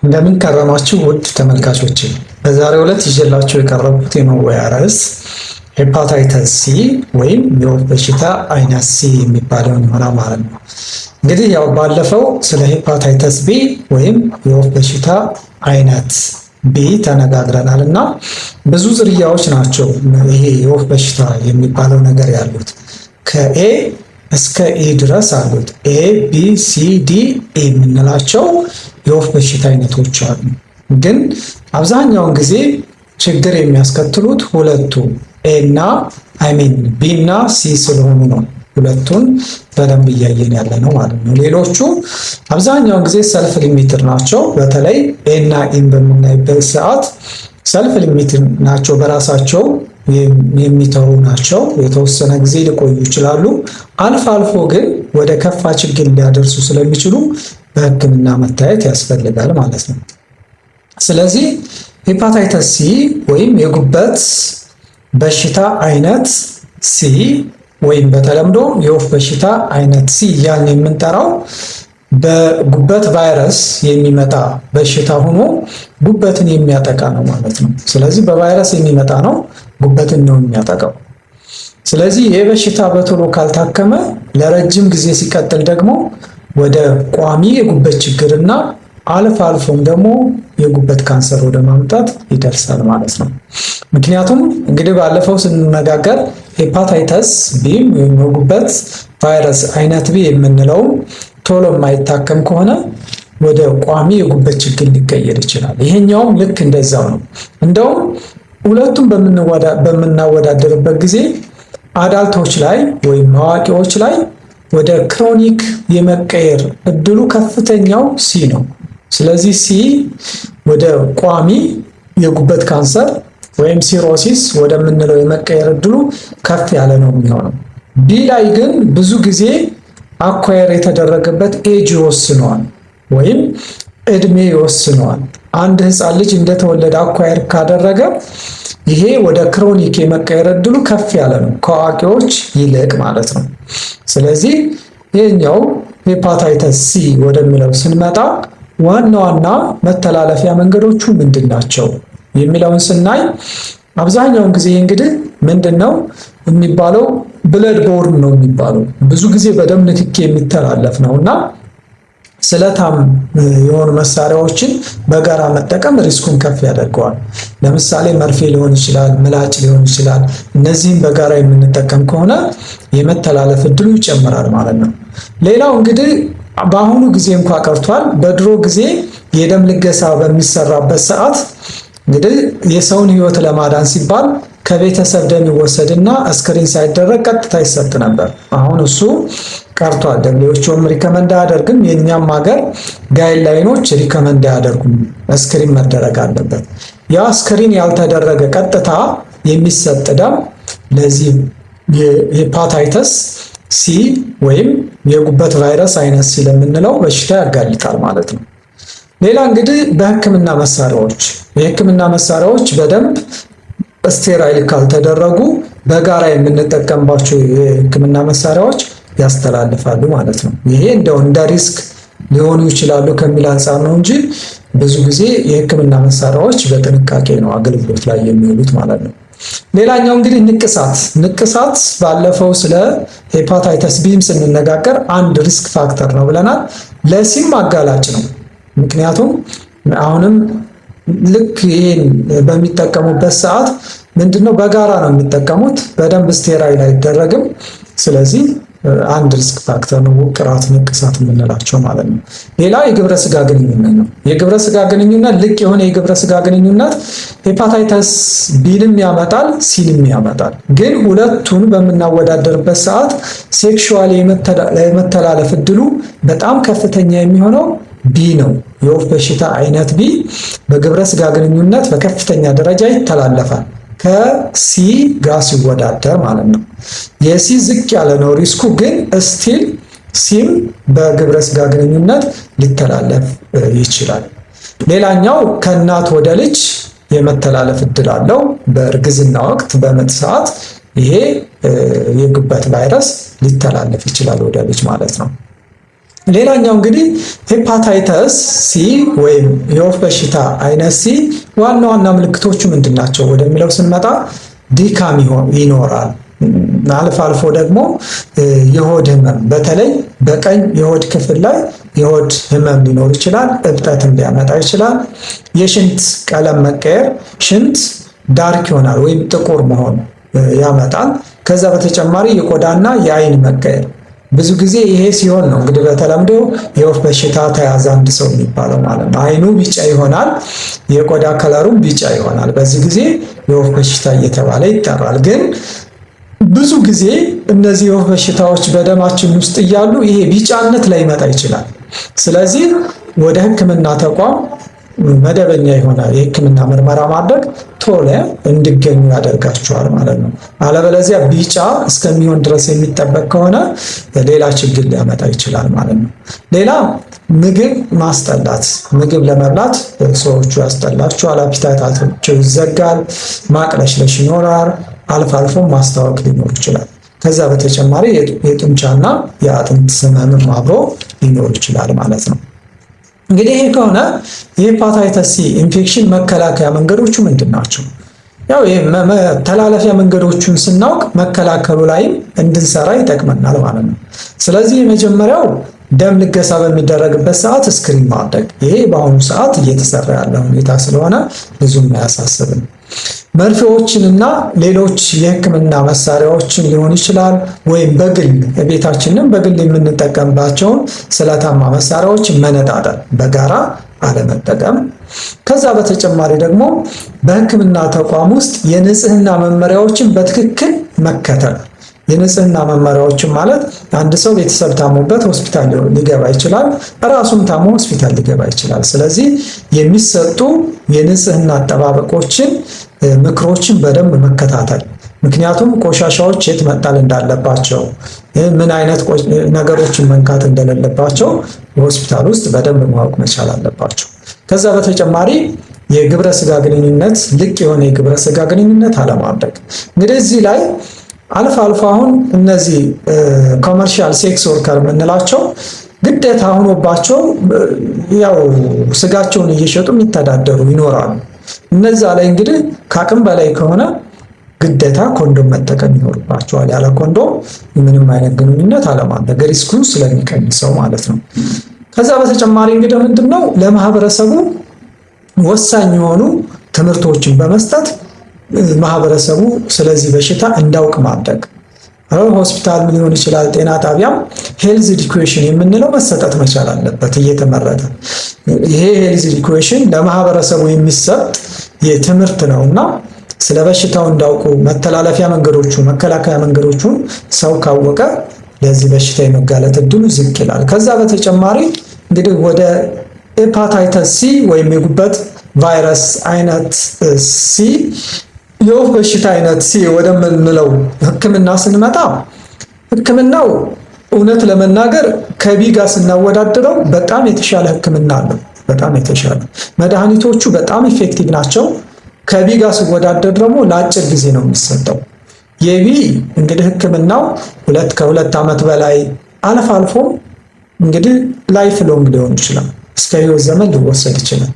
እንደምን ከረማችሁ ውድ ተመልካቾች፣ በዛሬው ዕለት ይዤላችሁ የቀረብኩት የመወያያ ርዕስ ሄፓታይተስ ሲ ወይም የወፍ በሽታ አይነት ሲ የሚባለውን ይሆናል ማለት ነው። እንግዲህ ያው ባለፈው ስለ ሄፓታይተስ ቢ ወይም የወፍ በሽታ አይነት ቢ ተነጋግረናል እና ብዙ ዝርያዎች ናቸው ይሄ የወፍ በሽታ የሚባለው ነገር ያሉት ከኤ እስከ ኢ ድረስ አሉት። ኤ ቢ ሲ ዲ ኢ የምንላቸው የወፍ በሽታ አይነቶች አሉ። ግን አብዛኛውን ጊዜ ችግር የሚያስከትሉት ሁለቱ ኤ እና ቢ እና ሲ ስለሆኑ ነው። ሁለቱን በደንብ እያየን ያለ ነው ማለት ነው። ሌሎቹ አብዛኛውን ጊዜ ሰልፍ ሊሚትድ ናቸው። በተለይ ኤ እና ኢን በምናይበት ሰዓት ሰልፍ ሊሚትድ ናቸው፣ በራሳቸው የሚተው ናቸው። የተወሰነ ጊዜ ሊቆዩ ይችላሉ። አልፎ አልፎ ግን ወደ ከፋ ችግር ሊያደርሱ ስለሚችሉ በሕክምና መታየት ያስፈልጋል ማለት ነው። ስለዚህ ሄፓታይተስ ሲ ወይም የጉበት በሽታ አይነት ሲ ወይም በተለምዶ የወፍ በሽታ አይነት ሲ እያልን የምንጠራው በጉበት ቫይረስ የሚመጣ በሽታ ሆኖ ጉበትን የሚያጠቃ ነው ማለት ነው። ስለዚህ በቫይረስ የሚመጣ ነው፣ ጉበትን ነው የሚያጠቃው። ስለዚህ ይህ በሽታ በቶሎ ካልታከመ ለረጅም ጊዜ ሲቀጥል ደግሞ ወደ ቋሚ የጉበት ችግርና አልፎ አልፎም ደግሞ የጉበት ካንሰር ወደ ማምጣት ይደርሳል ማለት ነው። ምክንያቱም እንግዲህ ባለፈው ስንነጋገር ሄፓታይተስ ቢ ወይም የጉበት ቫይረስ አይነት ቢ የምንለው ቶሎ የማይታከም ከሆነ ወደ ቋሚ የጉበት ችግር ሊቀየር ይችላል። ይሄኛውም ልክ እንደዛው ነው። እንደውም ሁለቱም በምናወዳደርበት ጊዜ አዳልቶች ላይ ወይም አዋቂዎች ላይ ወደ ክሮኒክ የመቀየር እድሉ ከፍተኛው ሲ ነው። ስለዚህ ሲ ወደ ቋሚ የጉበት ካንሰር ወይም ሲሮሲስ ወደምንለው የመቀየር እድሉ ከፍ ያለ ነው የሚሆነው። ቢ ላይ ግን ብዙ ጊዜ አኳየር የተደረገበት ኤጅ ይወስነዋል ወይም እድሜ ይወስነዋል። አንድ ህፃን ልጅ እንደተወለደ አኳየር ካደረገ ይሄ ወደ ክሮኒክ የመቀየር እድሉ ከፍ ያለ ነው ከአዋቂዎች ይልቅ ማለት ነው። ስለዚህ ይህኛው ሄፓታይተስ ሲ ወደሚለው ስንመጣ ዋና ዋና መተላለፊያ መንገዶቹ ምንድን ናቸው የሚለውን ስናይ አብዛኛውን ጊዜ እንግዲህ ምንድን ነው የሚባለው ብለድ ቦርን ነው የሚባለው። ብዙ ጊዜ በደም ንክኪ የሚተላለፍ ነው እና ስለታም የሆኑ መሳሪያዎችን በጋራ መጠቀም ሪስኩን ከፍ ያደርገዋል። ለምሳሌ መርፌ ሊሆን ይችላል፣ ምላጭ ሊሆን ይችላል። እነዚህም በጋራ የምንጠቀም ከሆነ የመተላለፍ እድሉ ይጨምራል ማለት ነው። ሌላው እንግዲህ በአሁኑ ጊዜ እንኳ ቀርቷል። በድሮ ጊዜ የደም ልገሳ በሚሰራበት ሰዓት እንግዲህ የሰውን ሕይወት ለማዳን ሲባል ከቤተሰብ ደም ይወሰድና ስክሪን ሳይደረግ ቀጥታ ይሰጥ ነበር። አሁን እሱ ቀርቷል። ደብሊውኤችኦም ሪከመንድ አያደርግም። የእኛም ሀገር ጋይድላይኖች ሪከመንድ አያደርጉም። ስክሪን መደረግ አለበት። ያ ስክሪን ያልተደረገ ቀጥታ የሚሰጥ ደም ለዚህ የሄፓታይተስ ሲ ወይም የጉበት ቫይረስ አይነት ሲ ለምንለው በሽታ ያጋልጣል ማለት ነው። ሌላ እንግዲህ በሕክምና መሳሪያዎች የሕክምና መሳሪያዎች በደንብ ስቴራይል ካልተደረጉ በጋራ የምንጠቀምባቸው የሕክምና መሳሪያዎች ያስተላልፋሉ ማለት ነው። ይሄ እንደው እንደ ሪስክ ሊሆኑ ይችላሉ ከሚል አንጻር ነው እንጂ ብዙ ጊዜ የሕክምና መሳሪያዎች በጥንቃቄ ነው አገልግሎት ላይ የሚውሉት ማለት ነው። ሌላኛው እንግዲህ ንቅሳት ባለፈው ስለ ሄፓታይተስ ቢም ስንነጋገር አንድ ሪስክ ፋክተር ነው ብለናል። ለሲም አጋላጭ ነው። ምክንያቱም አሁንም ልክ ይሄን በሚጠቀሙበት ሰዓት ምንድነው በጋራ ነው የሚጠቀሙት፣ በደንብ ስቴራይል አይደረግም። ስለዚህ አንድ ሪስክ ፋክተር ነው ውቅራት፣ ንቅሳት የምንላቸው ማለት ነው። ሌላ የግብረ ስጋ ግንኙነት ነው። የግብረ ስጋ ግንኙነት ልቅ የሆነ የግብረ ስጋ ግንኙነት ሄፓታይተስ ቢንም ያመጣል፣ ሲንም ያመጣል። ግን ሁለቱን በምናወዳደርበት ሰዓት ሴክሹዋል የመተላለፍ እድሉ በጣም ከፍተኛ የሚሆነው ቢ ነው። የወፍ በሽታ አይነት ቢ በግብረ ስጋ ግንኙነት በከፍተኛ ደረጃ ይተላለፋል ከሲ ጋር ሲወዳደር ማለት ነው። የሲ ዝቅ ያለ ነው ሪስኩ፣ ግን ስቲል ሲም በግብረ ስጋ ግንኙነት ሊተላለፍ ይችላል። ሌላኛው ከእናት ወደ ልጅ የመተላለፍ እድል አለው። በእርግዝና ወቅት በምጥ ሰዓት ይሄ የጉበት ቫይረስ ሊተላለፍ ይችላል ወደ ልጅ ማለት ነው። ሌላኛው እንግዲህ ሄፓታይተስ ሲ ወይም የወፍ በሽታ አይነት ሲ ዋና ዋና ምልክቶቹ ምንድን ናቸው ወደሚለው ስንመጣ ድካም ይኖራል። አልፎ አልፎ ደግሞ የሆድ ህመም፣ በተለይ በቀኝ የሆድ ክፍል ላይ የሆድ ህመም ሊኖር ይችላል። እብጠትም ሊያመጣ ይችላል። የሽንት ቀለም መቀየር፣ ሽንት ዳርክ ይሆናል ወይም ጥቁር መሆን ያመጣል። ከዛ በተጨማሪ የቆዳና የአይን መቀየር፣ ብዙ ጊዜ ይሄ ሲሆን ነው እንግዲህ በተለምዶ የወፍ በሽታ ተያዘ አንድ ሰው የሚባለው ማለት ነው። አይኑ ቢጫ ይሆናል፣ የቆዳ ከለሩም ቢጫ ይሆናል። በዚህ ጊዜ የወፍ በሽታ እየተባለ ይጠራል። ግን ብዙ ጊዜ እነዚህ የወፍ በሽታዎች በደማችን ውስጥ እያሉ ይሄ ቢጫነት ላይመጣ ይችላል። ስለዚህ ወደ ሕክምና ተቋም መደበኛ የሆነ የሕክምና ምርመራ ማድረግ ቶሎ እንዲገኙ ያደርጋቸዋል ማለት ነው። አለበለዚያ ቢጫ እስከሚሆን ድረስ የሚጠበቅ ከሆነ ሌላ ችግር ሊያመጣ ይችላል ማለት ነው። ሌላ ምግብ ማስጠላት፣ ምግብ ለመብላት ሰዎቹ ያስጠላቸዋል፣ አፒታይታቸው ይዘጋል፣ ማቅለሽለሽ ይኖራል፣ አልፎ አልፎ ማስታወክ ሊኖር ይችላል። ከዛ በተጨማሪ የጡንቻና የአጥንት ህመምም አብሮ ሊኖር ይችላል ማለት ነው። እንግዲህ ይሄ ከሆነ የሄፓታይተስ ሲ ኢንፌክሽን መከላከያ መንገዶቹ ምንድን ናቸው? ያው መተላለፊያ መንገዶቹን ስናውቅ መከላከሉ ላይም እንድንሰራ ይጠቅመናል ማለት ነው። ስለዚህ የመጀመሪያው ደም ልገሳ በሚደረግበት ሰዓት ስክሪን ማድረግ፣ ይሄ በአሁኑ ሰዓት እየተሰራ ያለ ሁኔታ ስለሆነ ብዙም አያሳስብም። መርፌዎችንና ሌሎች የህክምና መሳሪያዎችን ሊሆን ይችላል፣ ወይም በግል ቤታችንን በግል የምንጠቀምባቸውን ስለታማ መሳሪያዎች መነጣጠል፣ በጋራ አለመጠቀም። ከዛ በተጨማሪ ደግሞ በህክምና ተቋም ውስጥ የንጽህና መመሪያዎችን በትክክል መከተል። የንጽህና መመሪያዎችን ማለት አንድ ሰው ቤተሰብ ታሞበት ሆስፒታል ሊገባ ይችላል፣ ራሱም ታሞ ሆስፒታል ሊገባ ይችላል። ስለዚህ የሚሰጡ የንጽህና አጠባበቆችን፣ ምክሮችን በደንብ መከታተል። ምክንያቱም ቆሻሻዎች የት መጣል እንዳለባቸው፣ ምን አይነት ነገሮችን መንካት እንደሌለባቸው ሆስፒታል ውስጥ በደንብ ማወቅ መቻል አለባቸው። ከዛ በተጨማሪ የግብረ ስጋ ግንኙነት፣ ልቅ የሆነ የግብረ ስጋ ግንኙነት አለማድረግ። እንግዲህ እዚህ ላይ አልፎ አልፎ አሁን እነዚህ ኮመርሻል ሴክስ ወርከር የምንላቸው ግዴታ ሆኖባቸው ያው ስጋቸውን እየሸጡ የሚተዳደሩ ይኖራሉ። እነዛ ላይ እንግዲህ ከአቅም በላይ ከሆነ ግዴታ ኮንዶም መጠቀም ይኖርባቸዋል። ያለ ኮንዶም ምንም አይነት ግንኙነት አለማድረግ ሪስኩን ስለሚቀንሰው ማለት ነው። ከዛ በተጨማሪ እንግዲህ ምንድነው ለማህበረሰቡ ወሳኝ የሆኑ ትምህርቶችን በመስጠት ማህበረሰቡ ስለዚህ በሽታ እንዳውቅ ማድረግ። ሆስፒታል ሊሆን ይችላል፣ ጤና ጣቢያም ሄልዝ ኤዱኬሽን የምንለው መሰጠት መቻል አለበት እየተመረጠ። ይሄ ሄልዝ ኤዱኬሽን ለማህበረሰቡ የሚሰጥ የትምህርት ነውና ስለ በሽታው እንዳውቁ መተላለፊያ መንገዶቹ፣ መከላከያ መንገዶቹን ሰው ካወቀ ለዚህ በሽታ የመጋለጥ እድሉ ዝቅ ይላል። ከዛ በተጨማሪ እንግዲህ ወደ ሄፓታይተስ ሲ ወይም የጉበት ቫይረስ አይነት ሲ የወፍ በሽታ አይነት ሲ ወደምንለው ህክምና ስንመጣ ህክምናው እውነት ለመናገር ከቢ ጋር ስናወዳድረው በጣም የተሻለ ህክምና አለው። በጣም የተሻለ መድኃኒቶቹ በጣም ኢፌክቲቭ ናቸው። ከቢ ጋር ሲወዳደር ደግሞ ለአጭር ጊዜ ነው የሚሰጠው። የቢ እንግዲህ ህክምናው ከሁለት ዓመት በላይ አልፎ አልፎ እንግዲህ ላይፍ ሎንግ ሊሆን ይችላል፣ እስከ ህይወት ዘመን ሊወሰድ ይችላል።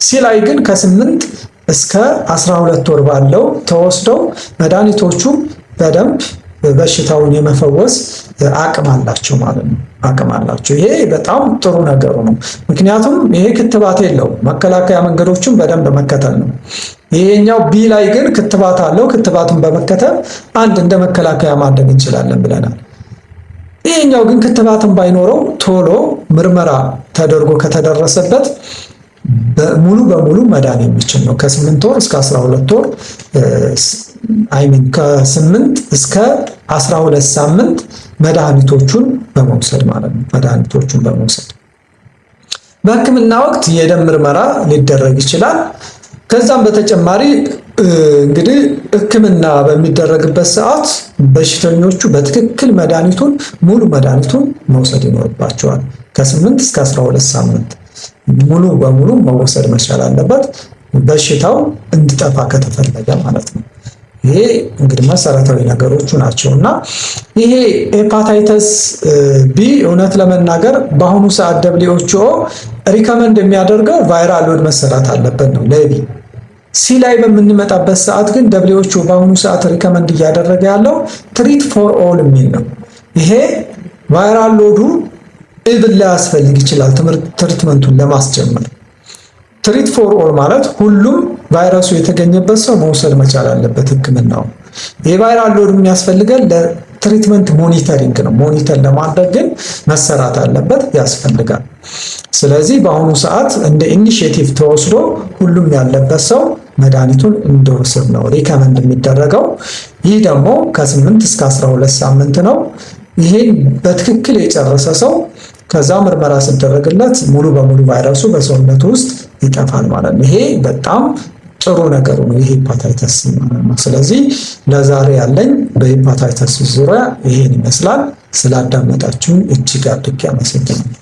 ሲ ላይ ግን ከ8 እስከ 12 ወር ባለው ተወስደው መድኃኒቶቹ በደንብ በሽታውን የመፈወስ አቅም አላቸው ማለት ነው። አቅም አላቸው። ይሄ በጣም ጥሩ ነገሩ ነው። ምክንያቱም ይሄ ክትባት የለውም። መከላከያ መንገዶችን በደንብ መከተል ነው። ይሄኛው ቢ ላይ ግን ክትባት አለው። ክትባቱን በመከተል አንድ እንደ መከላከያ ማድረግ እንችላለን ብለናል። ይሄኛው ግን ክትባትን ባይኖረው ቶሎ ምርመራ ተደርጎ ከተደረሰበት ሙሉ በሙሉ መዳን የሚችል ነው። ከ8 ወር እስከ 12 ወር ከ8 እስከ 12 ሳምንት መድኃኒቶቹን በመውሰድ ማለት ነው። መድኃኒቶቹን በመውሰድ በህክምና ወቅት የደም ምርመራ ሊደረግ ይችላል። ከዛም በተጨማሪ እንግዲህ ህክምና በሚደረግበት ሰዓት በሽተኞቹ በትክክል ሙሉ መድኃኒቱን መውሰድ ይኖርባቸዋል። ከ8 እስከ 12 ሳምንት ሙሉ በሙሉ መወሰድ መቻል አለበት፣ በሽታው እንዲጠፋ ከተፈለገ ማለት ነው። ይሄ እንግዲህ መሰረታዊ ነገሮቹ ናቸው እና ይሄ ሄፓታይተስ ቢ እውነት ለመናገር በአሁኑ ሰዓት WHO ሪከመንድ የሚያደርገው ቫይራል ሎድ መሰራት አለበት ነው ለቢ። ሲ ላይ በምንመጣበት ሰዓት ግን WHO በአሁኑ ሰዓት ሪከመንድ እያደረገ ያለው ትሪት ፎር ኦል የሚል ነው። ይሄ ቫይራል ሎዱ ኢቭን ሊያስፈልግ ይችላል ትሪትመንቱን ለማስጀመር። ትሪት ፎር ኦል ማለት ሁሉም ቫይረሱ የተገኘበት ሰው መውሰድ መቻል አለበት ህክምናው። የቫይራል ሎድ የሚያስፈልገን ለትሪትመንት ሞኒተሪንግ ነው። ሞኒተር ለማድረግ ግን መሰራት አለበት ያስፈልጋል። ስለዚህ በአሁኑ ሰዓት እንደ ኢኒሺዬቲቭ ተወስዶ ሁሉም ያለበት ሰው መድኃኒቱን እንዲወስድ ነው ሪከመንድ የሚደረገው። ይህ ደግሞ ከ8 እስከ 12 ሳምንት ነው። ይሄን በትክክል የጨረሰ ሰው ከዛ ምርመራ ሲደረግለት ሙሉ በሙሉ ቫይረሱ በሰውነቱ ውስጥ ይጠፋል ማለት ነው። ይሄ በጣም ጥሩ ነገሩ ነው ይሄ ሄፓታይተስ ማለት ነው። ስለዚህ ለዛሬ ያለኝ በሄፓታይተስ ዙሪያ ይሄን ይመስላል። ስላዳመጣችሁን እጅግ አድርጌ አመሰግናለሁ።